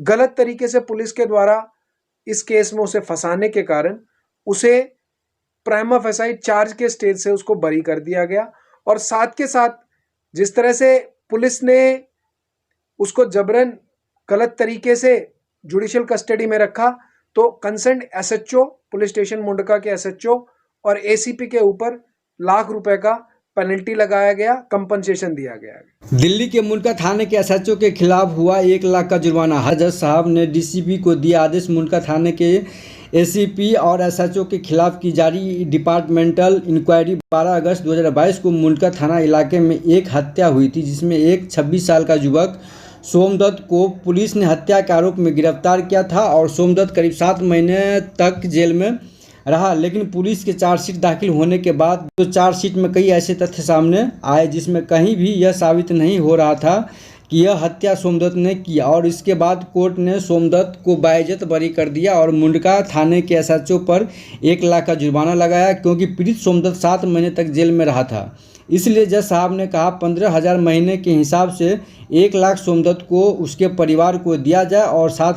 गलत तरीके से पुलिस के द्वारा इस केस में उसे फंसाने के कारण उसे प्राइमा फेसाई चार्ज के स्टेज से उसको बरी कर दिया गया। और साथ के साथ जिस तरह से पुलिस ने उसको जबरन गलत तरीके से जुडिशियल कस्टडी में रखा, तो concern SHO police station Mundka के एसएचओ और एसीपी के ऊपर लाख रुपए का पेनल्टी लगाया गया, कंपनसेशन दिया गया। दिल्ली के मुंडका थाने के एसएचओ के खिलाफ हुआ 1 लाख का जुर्माना। जज साहब ने डीसीपी को दिया आदेश। मुंडका थाने के एसीपी और एसएचओ के खिलाफ की जारी डिपार्टमेंटल इंक्वायरी। 12 अगस्त 2022 को मुंडका थाना इलाके में एक हत्या हुई थी, जिसमें एक 26 साल का युवक सोमदत्त को पुलिस ने हत्या के आरोप में गिरफ्तार किया था और सोमदत्त करीब 7 महीने तक जेल में रहा। लेकिन पुलिस के चार्जशीट दाखिल होने के बाद तो चार्जशीट में कई ऐसे तथ्य सामने आए जिसमें कहीं भी यह साबित नहीं हो रहा था कि यह हत्या सोमदत्त ने की। और इसके बाद कोर्ट ने सोमदत्त को बाइज्जत बरी कर दिया और मुंडका थाने के एसएचओ पर 1 लाख का जुर्माना लगाया, क्योंकि पीड़ित सोमदत्त 7 महीने तक जेल में रहा था। इसलिए जज साहब ने कहा 15,000 महीने के हिसाब से 1 लाख सोमदत्त को उसके परिवार को दिया जाए और साथ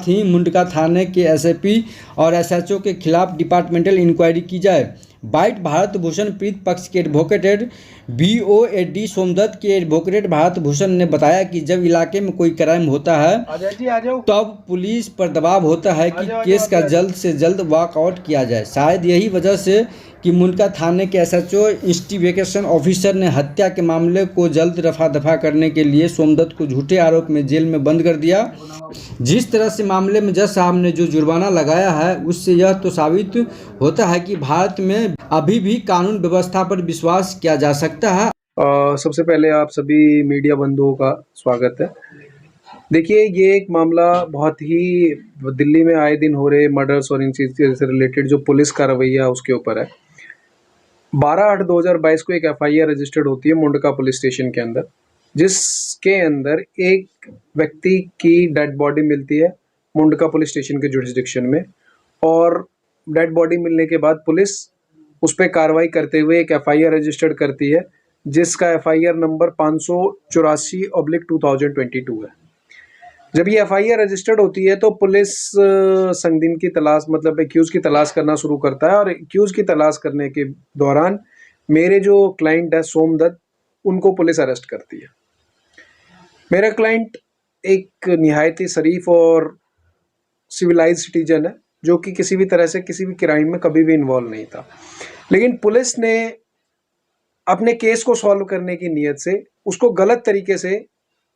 ही मुंडका थाने के एसएपी और एसएचओ के खिलाफ डिपार्टमेंटल इंक्वायरी की जाए। बाइट भारत भूषण पीड़ित पक्ष के एडवोकेट BOAD सोमदत्त के एडवोकेट भारत भूषण ने बताया कि जब इलाके में कोई क्राइम होता है तब पुलिस पर दबाव होता है कि केस का जल्द से जल्द वॉकआउट किया जाए। शायद यही वजह से कि मुंडका थाने के एसएचओ इन्वेस्टिगेशन ऑफिसर ने हत्या के मामले को जल्द रफा दफा करने के लिए सोमदत्त को झूठे आरोप में जेल में बंद कर दिया। जिस तरह से मामले में जज साहब ने जो जुर्माना लगाया है, उससे यह तो साबित होता है कि भारत में अभी भी कानून व्यवस्था पर विश्वास किया जा सकता है। सबसे पहले आप सभी मीडिया बंधुओं का स्वागत है। देखिए, ये एक मामला बहुत ही दिल्ली में आए दिन हो रहे मर्डर्स और इन चीज़ से रिलेटेड जो पुलिस का रवैया उसके ऊपर है। 12/8/2022 को एक FIR रजिस्टर्ड होती है मुंडका पुलिस स्टेशन के अंदर, जिसके अंदर एक व्यक्ति की डेड बॉडी मिलती है मुंडका पुलिस स्टेशन के जुरिसडिक्शन में। और डेड बॉडी मिलने के बाद पुलिस उस पर कार्रवाई करते हुए एक FIR रजिस्टर्ड करती है, जिसका FIR नंबर 584/2022 है। जब ये FIR रजिस्टर्ड होती है तो पुलिस संदिग्ध की तलाश मतलब एक्यूज की तलाश करना शुरू करता है। और एक्यूज की तलाश करने के दौरान मेरे जो क्लाइंट है सोमदत्त, उनको पुलिस अरेस्ट करती है। मेरा क्लाइंट एक निहायत ही शरीफ और सिविलाइज्ड सिटीजन है, जो कि किसी भी तरह से किसी भी क्राइम में कभी भी इन्वॉल्व नहीं था। लेकिन पुलिस ने अपने केस को सॉल्व करने की नीयत से उसको गलत तरीके से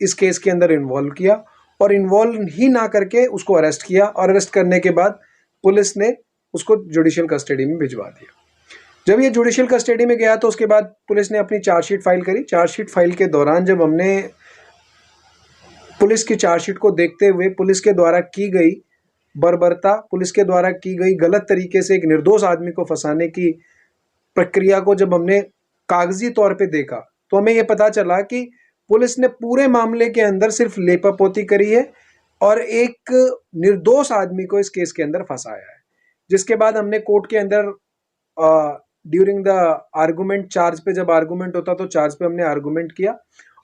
इस केस के अंदर इन्वॉल्व किया और इन्वॉल्व ही ना करके उसको अरेस्ट किया। और अरेस्ट करने के बाद पुलिस ने उसको जुडिशियल कस्टडी में भिजवा दिया। जब ये जुडिशियल कस्टडी में गया तो उसके बाद पुलिस ने अपनी चार्जशीट फाइल करी। चार्जशीट फाइल के दौरान जब हमने पुलिस की चार्जशीट को देखते हुए पुलिस के द्वारा की गई बर्बरता, पुलिस के द्वारा की गई गलत तरीके से एक निर्दोष आदमी को फंसाने की प्रक्रिया को जब हमने कागजी तौर पे देखा, तो हमें ये पता चला कि पुलिस ने पूरे मामले के अंदर सिर्फ लेपापोती करी है और एक निर्दोष आदमी को इस केस के अंदर फंसाया है। जिसके बाद हमने कोर्ट के अंदर ड्यूरिंग द आर्गूमेंट, चार्ज पे जब आर्गूमेंट होता तो चार्ज पे हमने आर्गूमेंट किया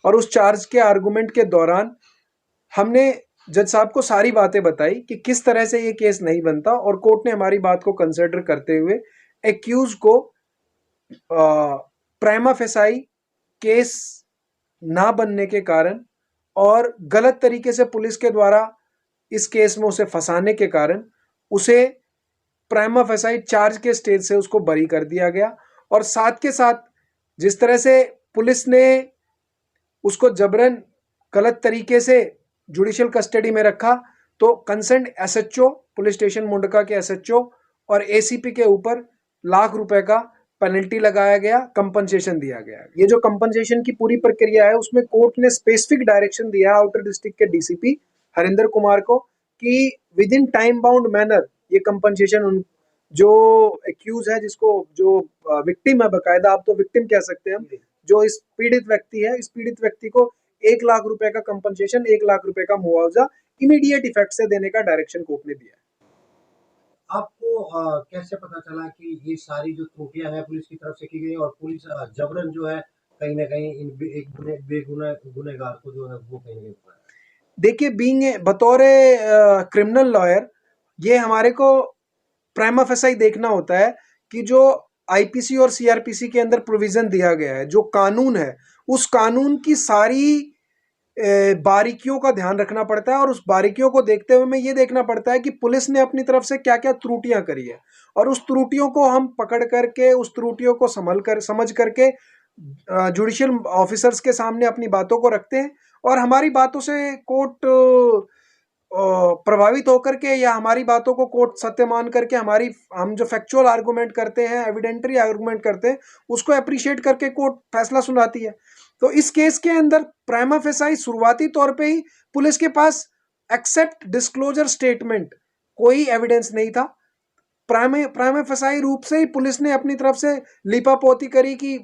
और उस चार्ज के आर्गूमेंट के दौरान हमने जज साहब को सारी बातें बताई कि किस तरह से ये केस नहीं बनता। और कोर्ट ने हमारी बात को कंसिडर करते हुए एक्यूज को प्राइमा फेसाई केस ना बनने के कारण और गलत तरीके से पुलिस के द्वारा इस केस में उसे फंसाने के कारण उसे प्राइमा फेसाई चार्ज के स्टेज से उसको बरी कर दिया गया। और साथ के साथ जिस तरह से पुलिस ने उसको जबरन गलत तरीके से जुडिशियल कस्टडी में रखा, तो concern SHO police station Mundka के एसएचओ और एसीपी के ऊपर लाख रुपए का पेनल्टी लगाया गया, कंपनसेशन दिया गया। ये जो कंपनसेशन की पूरी प्रक्रिया है उसमें कोर्ट ने स्पेसिफिक डायरेक्शन दिया आउटर डिस्ट्रिक्ट के डीसीपी हरिंदर कुमार को कि with in time bound manner ये कंपनसेशन जो एक्यूज है, जिसको जो विक्टिम है, बकायदा आप तो विक्टिम कह सकते हैं, जो इस पीड़ित व्यक्ति है, इस पीड़ित व्यक्ति को 1 लाख रुपए का कंपनसेशन, 1 लाख रुपए का मुआवजा इमीडिएट इफेक्ट से देने का डायरेक्शन कोर्ट ने दिया है। आपको कैसे पता चला कि ये सारी जो त्रुटियां हैं पुलिस की तरफ से की गई और पुलिस जबरन जो है कहीं ना कहीं इन एक गुनेगार को जो है वो कहीं ना कहीं देखिए, बीइंग बतौर क्रिमिनल लॉयर, ये हमारे को प्राइमा फेसाई देखना होता है कि जो आईपीसी और सीआरपीसी के अंदर प्रोविजन दिया गया है, जो कानून है, उस कानून की सारी बारीकियों का ध्यान रखना पड़ता है, और उस बारीकियों को देखते हुए हमें ये देखना पड़ता है कि पुलिस ने अपनी तरफ से क्या क्या त्रुटियां करी है, और उस त्रुटियों को हम पकड़ करके, उस त्रुटियों को समझ करके जुडिशियल ऑफिसर्स के सामने अपनी बातों को रखते हैं, और हमारी बातों से कोर्ट प्रभावित होकर के, या हमारी बातों को कोर्ट सत्य मान करके, हम जो फैक्चुअल आर्गुमेंट करते हैं, एविडेंटरी आर्गुमेंट करते हैं, उसको अप्रिशिएट करके कोर्ट फैसला सुनाती है। तो इस केस के अंदर प्राइमा फेसाई शुरुआती तौर पे ही पुलिस के पास एक्सेप्ट डिस्क्लोजर स्टेटमेंट कोई एविडेंस नहीं था। प्राइमा फेसाई रूप से ही पुलिस ने अपनी तरफ से लीपापोती करी कि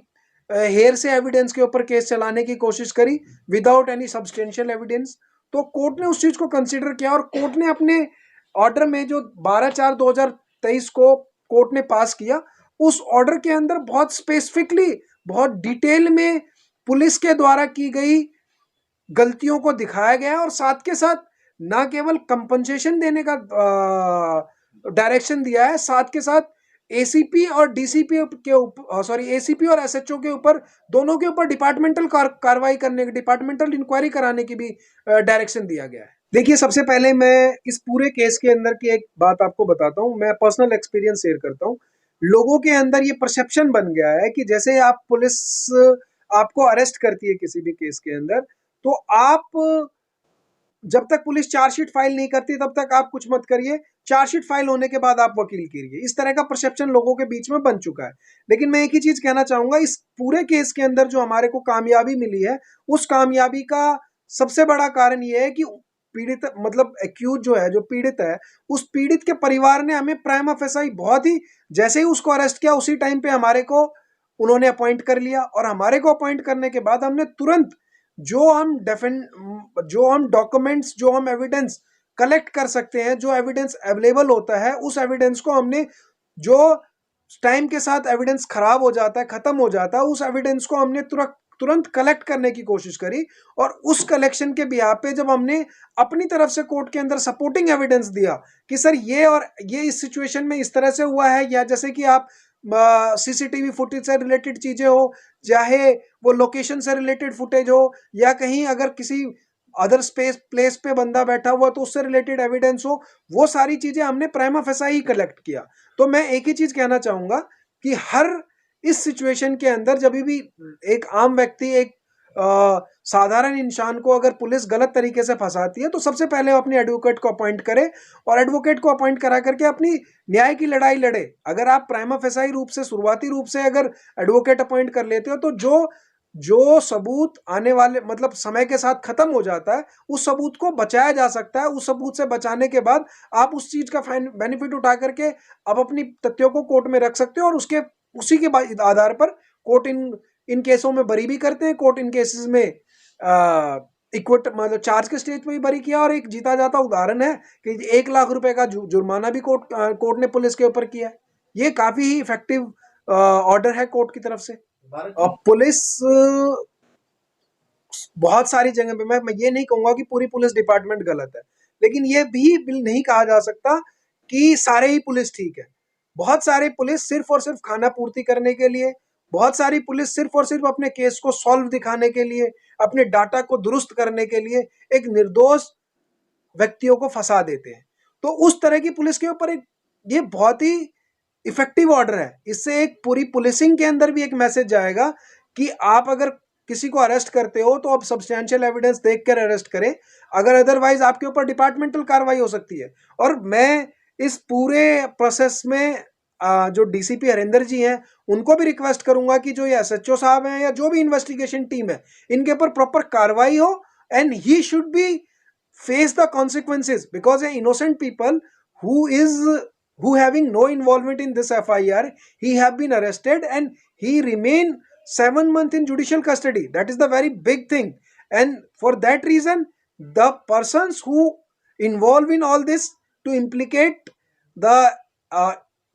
हेयर से एविडेंस के ऊपर केस चलाने की कोशिश करी विदाउट एनी सब्सटेंशियल एविडेंस। तो कोर्ट ने उस चीज को कंसीडर किया, और कोर्ट ने अपने ऑर्डर में जो 12/4/2023 को कोर्ट ने पास किया, उस ऑर्डर के अंदर बहुत स्पेसिफिकली, बहुत डिटेल में पुलिस के द्वारा की गई गलतियों को दिखाया गया, और साथ के साथ ना केवल कंपनसेशन देने का डायरेक्शन दिया है, साथ के साथ एसीपी और डीसीपी के ऊपर, एसीपी और एसएचओ के ऊपर, दोनों के ऊपर डिपार्टमेंटल कार्रवाई करने की, डिपार्टमेंटल इंक्वायरी कराने की भी डायरेक्शन दिया गया है। देखिए, सबसे पहले मैं इस पूरे केस के अंदर की एक बात आपको बताता हूँ, मैं पर्सनल एक्सपीरियंस शेयर करता हूँ। लोगों के अंदर ये परसेप्शन बन गया है कि जैसे आप पुलिस आपको अरेस्ट करती है किसी भी केस के अंदर, तो आप जब तक पुलिस चार्जशीट फाइल नहीं करती तब तक आप कुछ मत करिए, चार्जशीट फाइल होने के बाद आप वकील कीजिए। इस तरह का परसेप्शन लोगों के बीच में बन चुका है। लेकिन मैं एक ही चीज कहना चाहूंगा, इस पूरे केस के अंदर जो हमारे को कामयाबी मिली है, उस कामयाबी का सबसे बड़ा कारण यह है कि पीड़ित, मतलब एक्यूज जो है, जो पीड़ित है, उस पीड़ित के परिवार ने हमें प्राइमा फेसाई बहुत ही, जैसे ही उसको अरेस्ट किया उसी टाइम पे हमारे को उन्होंने अपॉइंट कर लिया, और हमारे को अपॉइंट करने के बाद हमने तुरंत जो हम डॉक्यूमेंट्स, जो हम एविडेंस कलेक्ट कर सकते हैं, जो एविडेंस अवेलेबल होता है, उस एविडेंस को हमने, जो टाइम के साथ एविडेंस खराब हो जाता है, खत्म हो जाता है, उस एविडेंस को हमने तुरंत कलेक्ट करने की कोशिश करी, और उस कलेक्शन के बिहाफ पे जब हमने अपनी तरफ से कोर्ट के अंदर सपोर्टिंग एविडेंस दिया कि सर ये, और ये इस सिचुएशन में इस तरह से हुआ है, या जैसे कि आप सीसीटीवी फुटेज से रिलेटेड चीजें हो, चाहे वो लोकेशन से रिलेटेड फुटेज हो, या कहीं अगर किसी अदर प्लेस पे बंदा बैठा हुआ तो उससे रिलेटेड एविडेंस हो, वो सारी चीजें हमने प्राइमा फेसाई ही कलेक्ट किया। तो मैं एक ही चीज कहना चाहूंगा कि हर इस सिचुएशन के अंदर जब भी एक आम व्यक्ति, एक साधारण इंसान को अगर पुलिस गलत तरीके से फंसाती है, तो सबसे पहले वो अपने एडवोकेट को अपॉइंट करे, और एडवोकेट को अपॉइंट करा करके अपनी न्याय की लड़ाई लड़े। अगर आप प्राइमा फेसाई रूप से, शुरुआती रूप से अगर एडवोकेट अपॉइंट कर लेते हो, तो जो सबूत आने वाले, मतलब समय के साथ खत्म हो जाता है, उस सबूत को बचाया जा सकता है। उस सबूत से बचाने के बाद आप उस चीज का बेनिफिट उठा करके आप अपनी तथ्यों को कोर्ट में रख सकते हो, और उसी के आधार पर कोर्ट इन केसों में बरी भी करते हैं। कोर्ट इन केसेस में इक्विट, मतलब चार्ज के स्टेज पे भी बरी किया, और एक जीता जाता उदाहरण है कि 1 लाख रुपए का जुर्माना भी कोर्ट ने पुलिस के ऊपर किया है। ये काफी ही इफेक्टिव ऑर्डर है कोर्ट की तरफ से। पुलिस बहुत सारी जगह पे, मैं ये नहीं कहूंगा कि पूरी पुलिस डिपार्टमेंट गलत है, लेकिन ये भी नहीं कहा जा सकता कि सारे ही पुलिस ठीक है। बहुत सारे पुलिस सिर्फ और सिर्फ खाना पूर्ति करने के लिए, बहुत सारी पुलिस सिर्फ और सिर्फ अपने केस को सॉल्व दिखाने के लिए, अपने डाटा को दुरुस्त करने के लिए एक निर्दोष व्यक्तियों को फंसा देते हैं। तो उस तरह की पुलिस के ऊपर ये बहुत ही इफेक्टिव ऑर्डर है। इससे एक पूरी पुलिसिंग के अंदर भी एक मैसेज जाएगा कि आप अगर किसी को अरेस्ट करते हो तो आप सब्सटैंशियल एविडेंस देखकर अरेस्ट करें, अगर अदरवाइज आपके ऊपर डिपार्टमेंटल कार्रवाई हो सकती है। और मैं इस पूरे प्रोसेस में जो डीसीपी हरिंदर जी हैं, उनको भी रिक्वेस्ट करूंगा कि जो ये एसएचओ साहब हैं, या जो भी इन्वेस्टिगेशन टीम है, इनके ऊपर प्रॉपर कार्रवाई हो, and he should be face the consequences, because a innocent people who having no involvement in this FIR, he have been arrested and he remain 7 months in judicial custody. That is the very big thing, and for that reason the persons who involve in all this to implicate the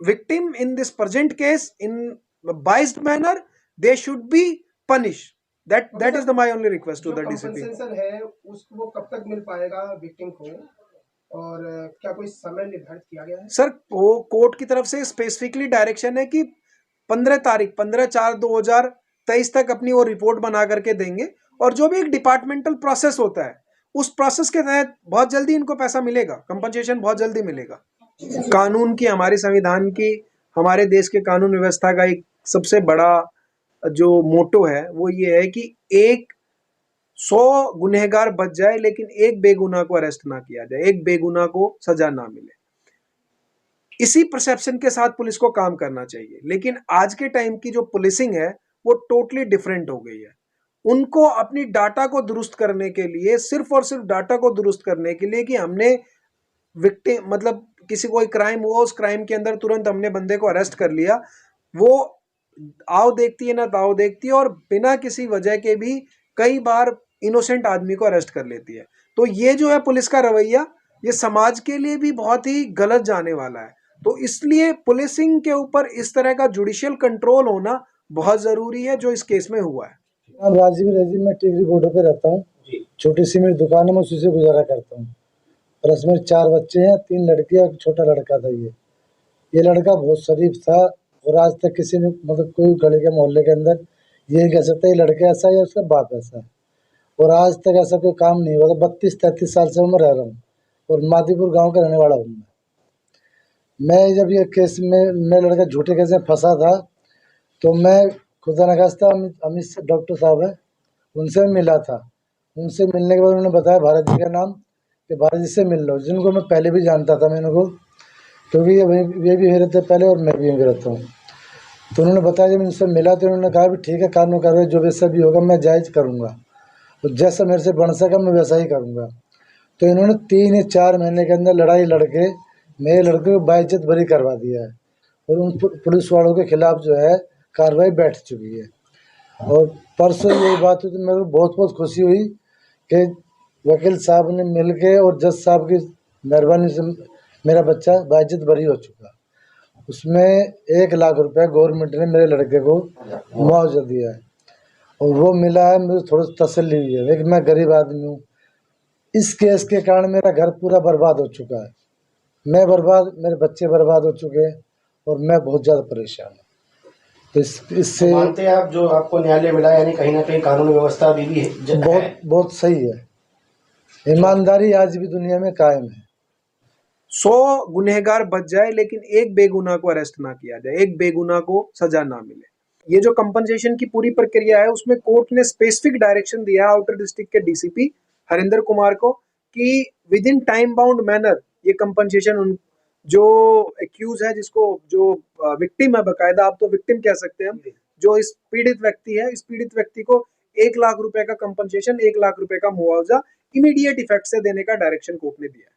victim in this present case in a biased manner, they should be punished. That is the my only request to जो the DCP. compensation है उसको वो कब तक मिल पाएगा victim को, और क्या कोई समय निर्धारित किया गया है? सर वो कोर्ट की तरफ से स्पेसिफिकली डायरेक्शन है कि 15/4/2023 तक अपनी वो रिपोर्ट बना करके देंगे, और जो भी एक डिपार्टमेंटल प्रोसेस होता है उस प्रोसेस के तहत बहुत जल्दी इनको पैसा मिलेगा, कंपनसेशन बहुत जल्दी मिलेगा। कानून की, हमारे संविधान की, हमारे देश के कानून व्यवस्था का एक सबसे बड़ा जो मोटो है वो ये है कि 100 गुनहगार बच जाए लेकिन एक बेगुनाह को अरेस्ट ना किया जाए, एक बेगुनाह को सजा ना मिले। इसी परसेप्शन के साथ पुलिस को काम करना चाहिए, लेकिन आज के टाइम की जो पुलिसिंग है वो टोटली डिफरेंट हो गई है। उनको अपनी डाटा को दुरुस्त करने के लिए, सिर्फ और सिर्फ डाटा को दुरुस्त करने के लिए कि हमने विक्टिम, मतलब किसी कोई क्राइम हुआ, उस क्राइम के अंदर तुरंत हमने बंदे को अरेस्ट कर लिया, वो आओ देखती है ना ताओ देखती है, और बिना किसी वजह के भी कई बार इनोसेंट आदमी को अरेस्ट कर लेती है। तो ये जो है पुलिस का रवैया, ये समाज के लिए भी बहुत ही गलत जाने वाला है। तो इसलिए पुलिसिंग के ऊपर इस तरह का जुडिशियल कंट्रोल होना बहुत जरूरी है, जो इस केस में हुआ है। नाम राजीव रजीव, मैं टिकरी बॉर्डर पे रहता हूँ। छोटी सी मेरी दुकान है, मैं उसी से गुजारा करता हूँ। प्लस मेरे 4 बच्चे हैं, 3 लड़कियाँ, एक छोटा लड़का था। ये लड़का बहुत शरीफ था, और आज तक किसी ने, मतलब कोई गली के मोहल्ले के अंदर ये कह सकता है ये लड़का ऐसा है या उसका बाप ऐसा है, और आज तक ऐसा कोई काम नहीं हुआ। 32-33 साल से मैं रह रहा हूँ, और मादीपुर गाँव का रहने वाला हूँ मैं। जब ये केस में मैं लड़का झूठे केस में फंसा था, तो मैं खुदा नखास्ता अमित डॉक्टर साहब है, उनसे मिला था। उनसे मिलने के बाद उन्होंने बताया भारत जी का नाम, कि भारत जी से मिल लो, जिनको मैं पहले भी जानता था मैं इनको, क्योंकि ये भी यहीं रहते पहले और मैं भी यहीं रहता हूँ। तो उन्होंने बताया, जब उनसे मिला तो उन्होंने कहा भी ठीक है, कानून कार्रवाई जो वैसा भी होगा मैं जायज़ करूँगा, तो जैसा मेरे से बन सका मैं वैसा ही करूँगा। तो इन्होंने 3 या 4 महीने के अंदर लड़ाई लड़के मेरे लड़के को बाइज्जत बरी करवा दिया है, और उन पुलिस वालों के खिलाफ जो है कार्रवाई बैठ चुकी है। और परसों यही बात हुई तो मेरे को बहुत बहुत खुशी हुई कि वकील साहब ने मिल के और जज साहब की मेहरबानी से मेरा बच्चा बाइज्जत बरी हो चुका। उसमें 1 लाख रुपए गवर्नमेंट ने मेरे लड़के को मुआवजा दिया है, और वो मिला है, मुझे थोड़ी तसल्ली हुई है। लेकिन मैं गरीब आदमी हूँ, इस केस के कारण मेरा घर पूरा बर्बाद हो चुका है, मैं बर्बाद, मेरे बच्चे बर्बाद हो चुके हैं, और मैं बहुत ज़्यादा परेशान हूँ। तो इससे मानते हैं आप, जो आपको न्यायालय मिला, यानी कहीं ना कहीं कानून व्यवस्था अभी भी बहुत सही है, ईमानदारी आज भी दुनिया में कायम है। 100 गुनहगार बच जाए लेकिन एक बेगुनाह को अरेस्ट ना किया जाए, एक बेगुनाह को सजा ना मिले। ये जो कंपनसेशन की पूरी प्रक्रिया है उसमें कोर्ट ने स्पेसिफिक डायरेक्शन दिया है आउटर डिस्ट्रिक्ट के डीसीपी हरिंदर कुमार को कि with in time bound manner ये कंपनसेशन जो एक्यूज है, जिसको जो विक्टिम है, बकायदा आप तो विक्टिम कह सकते हैं हम, जो इस पीड़ित व्यक्ति है, इस पीड़ित व्यक्ति को 1 लाख रुपए का कंपनसेशन, 1 लाख रुपए का मुआवजा इमीडिएट इफेक्ट से देने का डायरेक्शन कोर्ट ने दिया है।